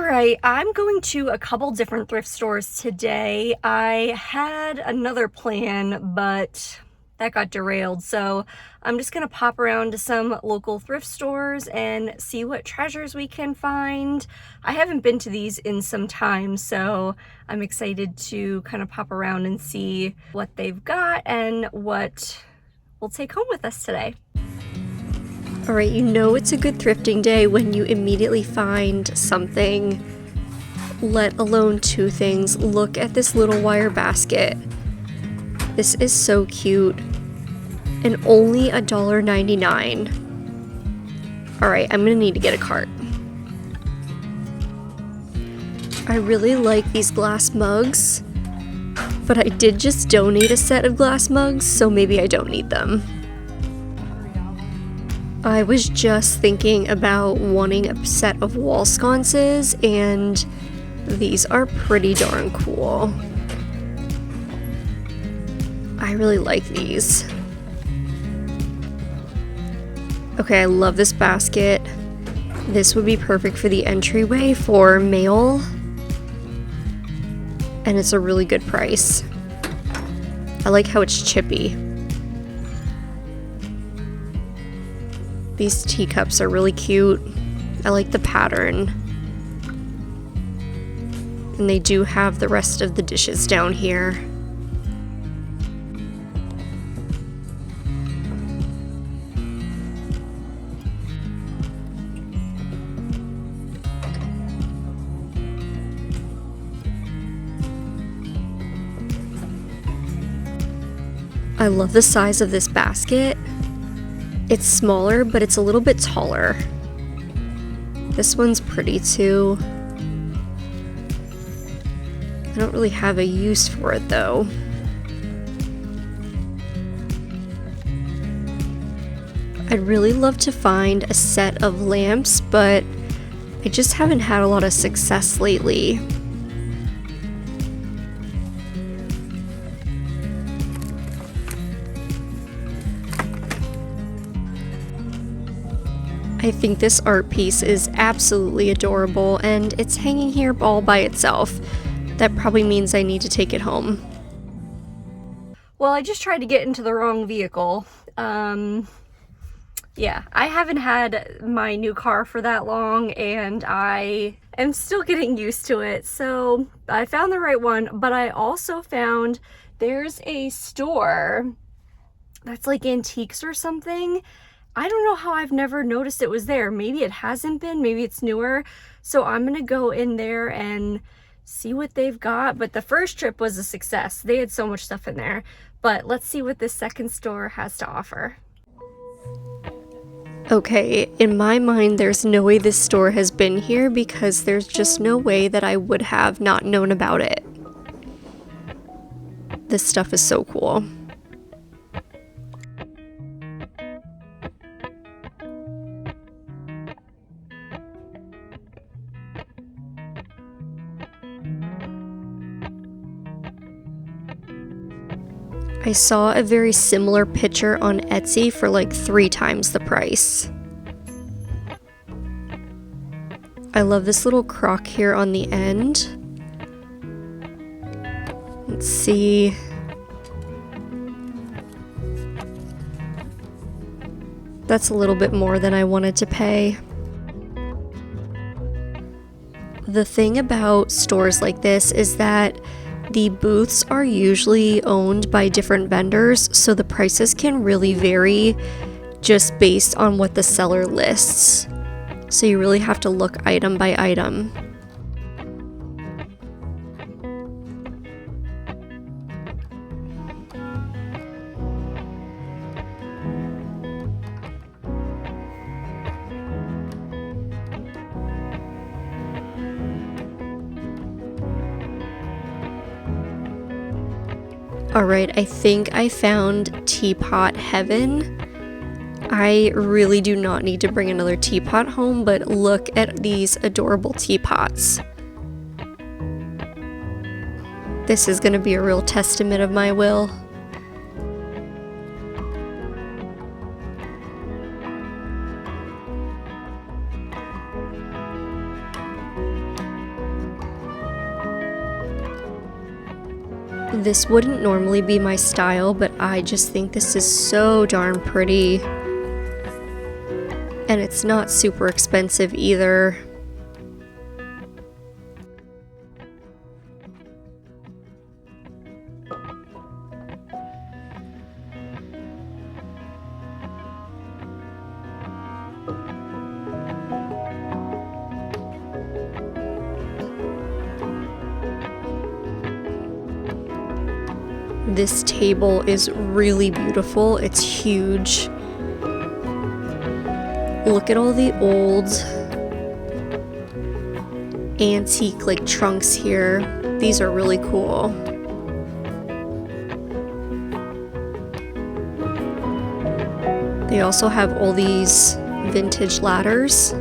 right, I'm going to a couple different thrift stores today. I had another plan, but that got derailed. So I'm just going to pop around to some local thrift stores and see what treasures we can find. I haven't been to these in some time, so I'm excited to kind of pop around and see what they've got and what we'll take home with us today. All right, you know it's a good thrifting day when you immediately find something, let alone two things. Look at this little wire basket. This is so cute. And only $1.99. All right, I'm gonna need to get a cart. I really like these glass mugs, but I did just donate a set of glass mugs, so maybe I don't need them. I was just thinking about wanting a set of wall sconces, and these are pretty darn cool. I really like these. Okay, I love this basket. This would be perfect for the entryway for mail, and it's a really good price. I like how it's chippy. These teacups are really cute. I like the pattern. And they do have the rest of the dishes down here. I love the size of this basket. It's smaller, but it's a little bit taller. This one's pretty too. I don't really have a use for it though. I'd really love to find a set of lamps, but I just haven't had a lot of success lately. I think this art piece is absolutely adorable, and it's hanging here all by itself. That probably means I need to take it home. Well, I just tried to get into the wrong vehicle. Yeah, I haven't had my new car for that long, and I am still getting used to it. So I found the right one, but I also found there's a store that's like antiques or something. I don't know how I've never noticed it was there. Maybe it hasn't been, maybe it's newer. So I'm gonna go in there and see what they've got. But the first trip was a success. They had so much stuff in there. But let's see what this second store has to offer. Okay, in my mind, there's no way this store has been here because there's just no way that I would have not known about it. This stuff is so cool. I saw a very similar picture on Etsy for like 3 times the price. I love this little crock here on the end. Let's see. That's a little bit more than I wanted to pay. The thing about stores like this is that the booths are usually owned by different vendors, so the prices can really vary just based on what the seller lists. So you really have to look item by item. Alright, I think I found teapot heaven. I really do not need to bring another teapot home, but look at these adorable teapots. This is going to be a real testament of my will. This wouldn't normally be my style, but I just think this is so darn pretty. And it's not super expensive either. This table is really beautiful. It's huge. Look at all the old antique like trunks here. These are really cool. They also have all these vintage ladders.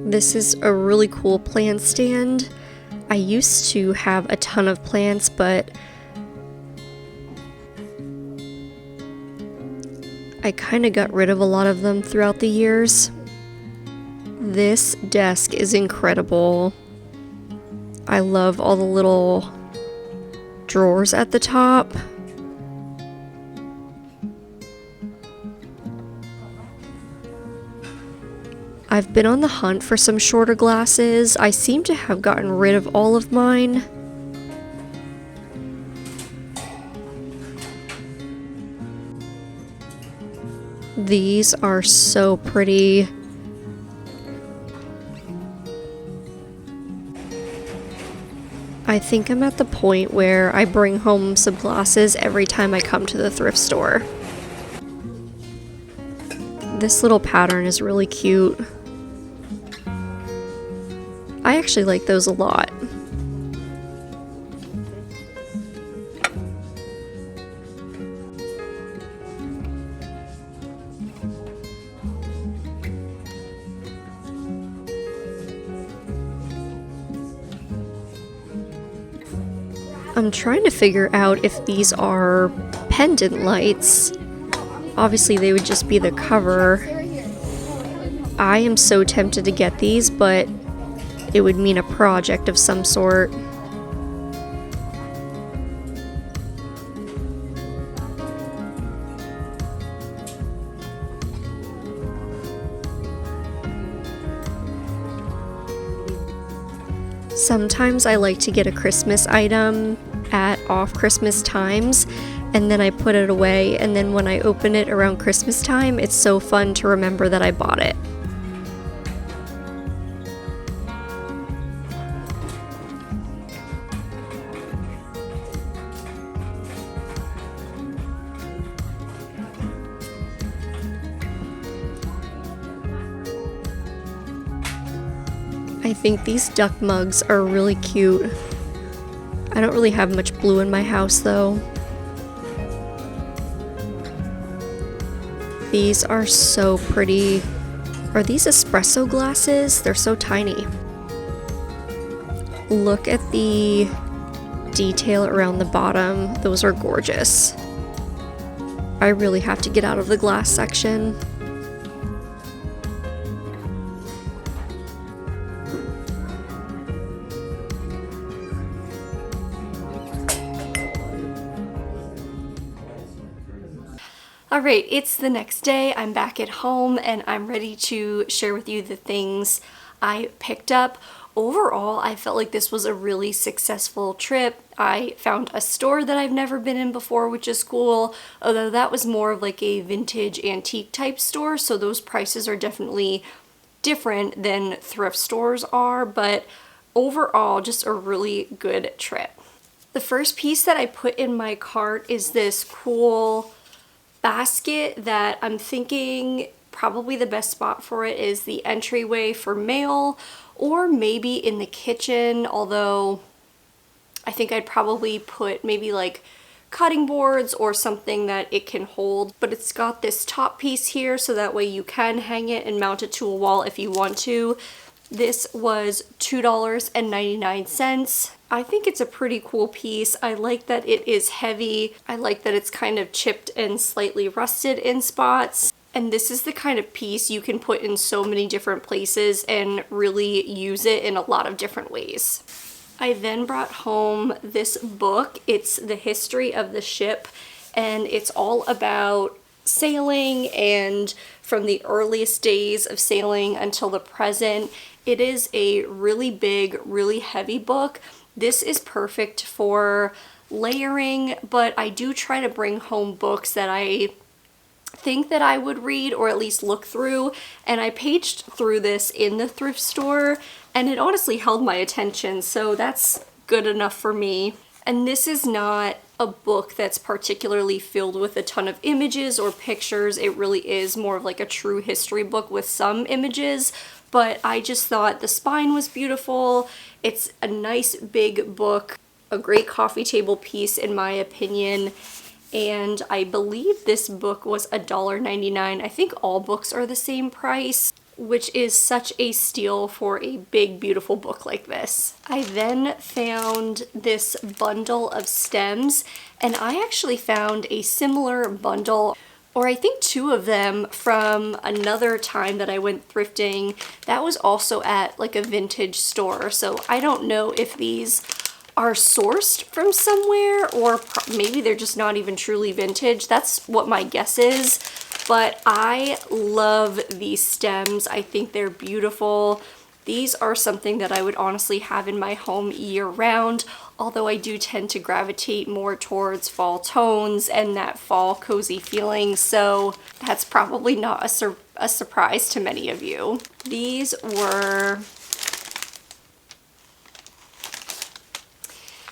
This is a really cool plant stand. I used to have a ton of plants, but I kind of got rid of a lot of them throughout the years. This desk is incredible. I love all the little drawers at the top. I've been on the hunt for some shorter glasses. I seem to have gotten rid of all of mine. These are so pretty. I think I'm at the point where I bring home some glasses every time I come to the thrift store. This little pattern is really cute. I actually like those a lot. I'm trying to figure out if these are pendant lights. Obviously they would just be the cover. I am so tempted to get these, but it would mean a project of some sort. Sometimes I like to get a Christmas item at off Christmas times, and then I put it away, and then when I open it around Christmas time, it's so fun to remember that I bought it. I think these duck mugs are really cute. I don't really have much blue in my house though. These are so pretty. Are these espresso glasses? They're so tiny. Look at the detail around the bottom. Those are gorgeous. I really have to get out of the glass section. Alright, it's the next day. I'm back at home and I'm ready to share with you the things I picked up. Overall, I felt like this was a really successful trip. I found a store that I've never been in before, which is cool, although that was more of like a vintage antique type store, so those prices are definitely different than thrift stores are, but overall, just a really good trip. The first piece that I put in my cart is this cool basket that I'm thinking probably the best spot for it is the entryway for mail, or maybe in the kitchen, although I think I'd probably put maybe like cutting boards or something that it can hold. But it's got this top piece here so that way you can hang it and mount it to a wall if you want to. This was $2.99. I think it's a pretty cool piece. I like that it is heavy. I like that it's kind of chipped and slightly rusted in spots. And this is the kind of piece you can put in so many different places and really use it in a lot of different ways. I then brought home this book. It's The History of the Ship, and it's all about sailing and from the earliest days of sailing until the present. It is a really big, really heavy book. This is perfect for layering, but I do try to bring home books that I think that I would read or at least look through, and I paged through this in the thrift store and it honestly held my attention, so that's good enough for me. And this is not a book that's particularly filled with a ton of images or pictures. It really is more of like a true history book with some images, but I just thought the spine was beautiful. It's a nice big book, a great coffee table piece in my opinion. And I believe this book was $1.99. I think all books are the same price, which is such a steal for a big, beautiful book like this. I then found this bundle of stems, and I actually found a similar bundle, or I think two of them, from another time that I went thrifting. That was also at like a vintage store, so I don't know if these are sourced from somewhere or maybe they're just not even truly vintage. That's what my guess is, but I love these stems. I think they're beautiful. These are something that I would honestly have in my home year round, although I do tend to gravitate more towards fall tones and that fall cozy feeling, so that's probably not a surprise to many of you. These were...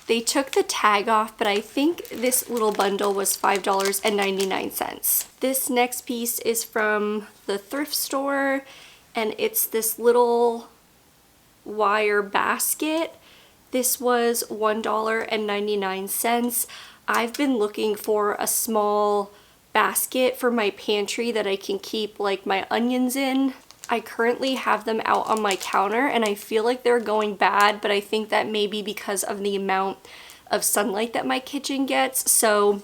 They took the tag off, but I think this little bundle was $5.99. This next piece is from the thrift store, and it's this little wire basket. This was $1.99. I've been looking for a small basket for my pantry that I can keep like my onions in. I currently have them out on my counter and I feel like they're going bad, but I think that may be because of the amount of sunlight that my kitchen gets. So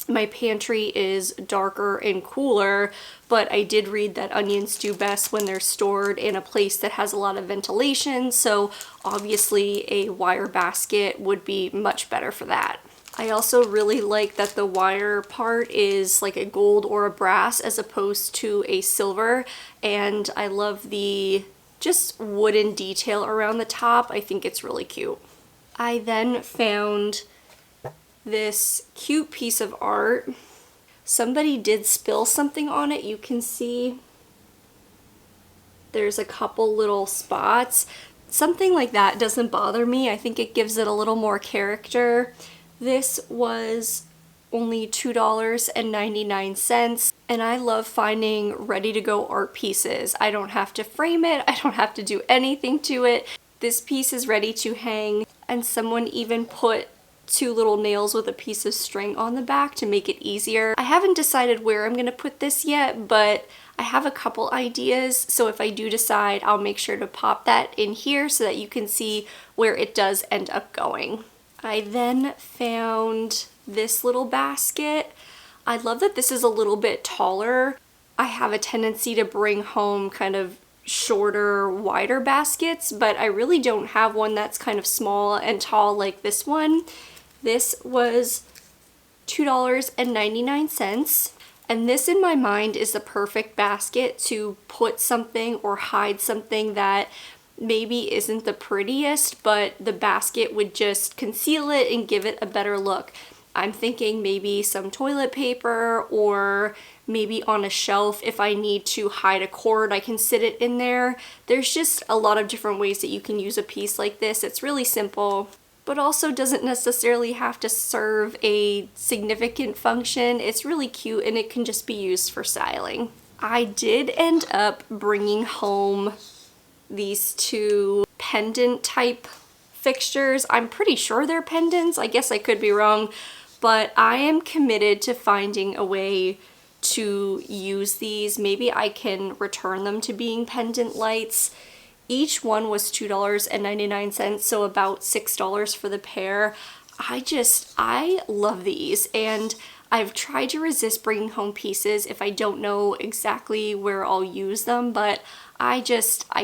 my pantry is darker and cooler, but I did read that onions do best when they're stored in a place that has a lot of ventilation, so obviously a wire basket would be much better for that. I also really like that the wire part is like a gold or a brass as opposed to a silver, and I love the just wooden detail around the top. I think it's really cute. I then found this cute piece of art. Somebody did spill something on it. You can see there's a couple little spots. Something like that doesn't bother me. I think it gives it a little more character. This was only $2.99, and I love finding ready-to-go art pieces. I don't have to frame it, I don't have to do anything to it. This piece is ready to hang, and someone even put two little nails with a piece of string on the back to make it easier. I haven't decided where I'm going to put this yet, but I have a couple ideas, so if I do decide, I'll make sure to pop that in here so that you can see where it does end up going. I then found this little basket. I love that this is a little bit taller. I have a tendency to bring home kind of shorter, wider baskets, but I really don't have one that's kind of small and tall like this one. This was $2.99, and this in my mind is the perfect basket to put something or hide something that maybe isn't the prettiest, but the basket would just conceal it and give it a better look. I'm thinking maybe some toilet paper, or maybe on a shelf if I need to hide a cord, I can sit it in there. There's just a lot of different ways that you can use a piece like this. It's really simple, but also doesn't necessarily have to serve a significant function. It's really cute and it can just be used for styling. I did end up bringing home these two pendant type fixtures. I'm pretty sure they're pendants. I guess I could be wrong, but I am committed to finding a way to use these. Maybe I can return them to being pendant lights. Each one was $2.99, so about $6 for the pair. I love these, and I've tried to resist bringing home pieces if I don't know exactly where I'll use them, but I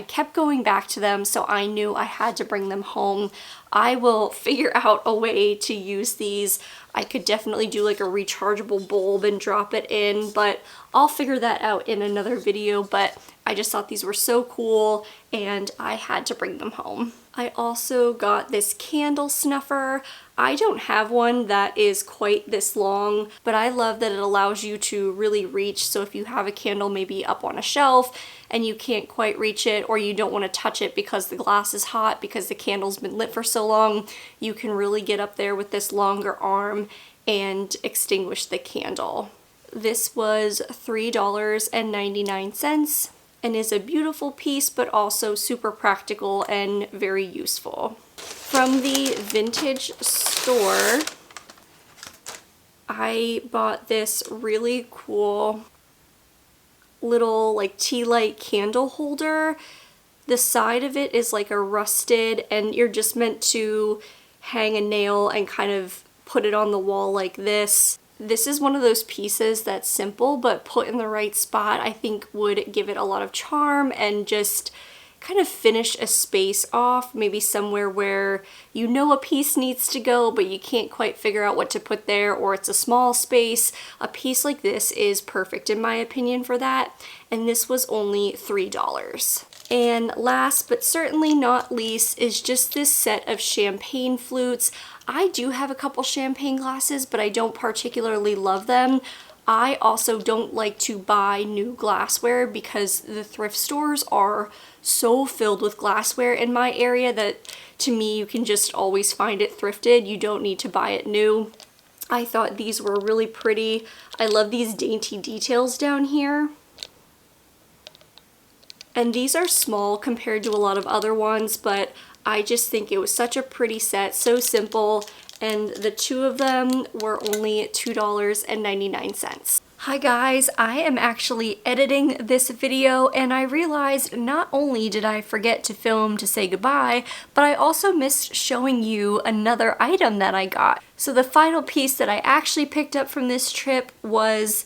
kept going back to them, so I knew I had to bring them home. I will figure out a way to use these. I could definitely do like a rechargeable bulb and drop it in, but I'll figure that out in another video. But I just thought these were so cool and I had to bring them home. I also got this candle snuffer. I don't have one that is quite this long, but I love that it allows you to really reach. So if you have a candle maybe up on a shelf and you can't quite reach it, or you don't want to touch it because the glass is hot because the candle's been lit for so long, you can really get up there with this longer arm and extinguish the candle. This was $3.99 and is a beautiful piece, but also super practical and very useful. From the vintage store, I bought this really cool little like tea light candle holder. The side of it is like a rusted, and you're just meant to hang a nail and kind of put it on the wall like this. This is one of those pieces that's simple, but put in the right spot, I think would give it a lot of charm and just kind of finish a space off, maybe somewhere where you know a piece needs to go, but you can't quite figure out what to put there, or it's a small space. A piece like this is perfect in my opinion for that, and this was only $3. And last but certainly not least is just this set of champagne flutes. I do have a couple champagne glasses, but I don't particularly love them. I also don't like to buy new glassware because the thrift stores are so filled with glassware in my area that to me you can just always find it thrifted. You don't need to buy it new. I thought these were really pretty. I love these dainty details down here. And these are small compared to a lot of other ones, but I just think it was such a pretty set, so simple, and the two of them were only $2.99. Hi guys, I am actually editing this video and I realized not only did I forget to film to say goodbye, but I also missed showing you another item that I got. So the final piece that I actually picked up from this trip was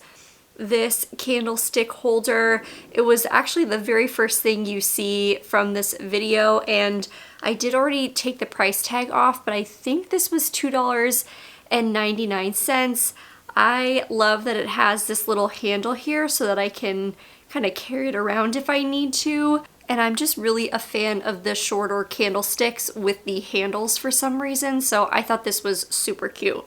this candlestick holder. It was actually the very first thing you see from this video, and I did already take the price tag off, but I think this was $2.99. I love that it has this little handle here so that I can kind of carry it around if I need to. And I'm just really a fan of the shorter candlesticks with the handles for some reason, so I thought this was super cute.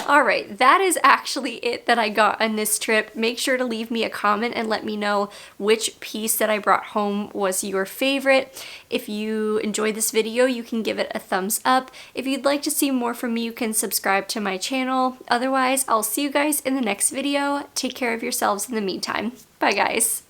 Alright, that is actually it that I got on this trip. Make sure to leave me a comment and let me know which piece that I brought home was your favorite. If you enjoyed this video, you can give it a thumbs up. If you'd like to see more from me, you can subscribe to my channel. Otherwise, I'll see you guys in the next video. Take care of yourselves in the meantime. Bye guys!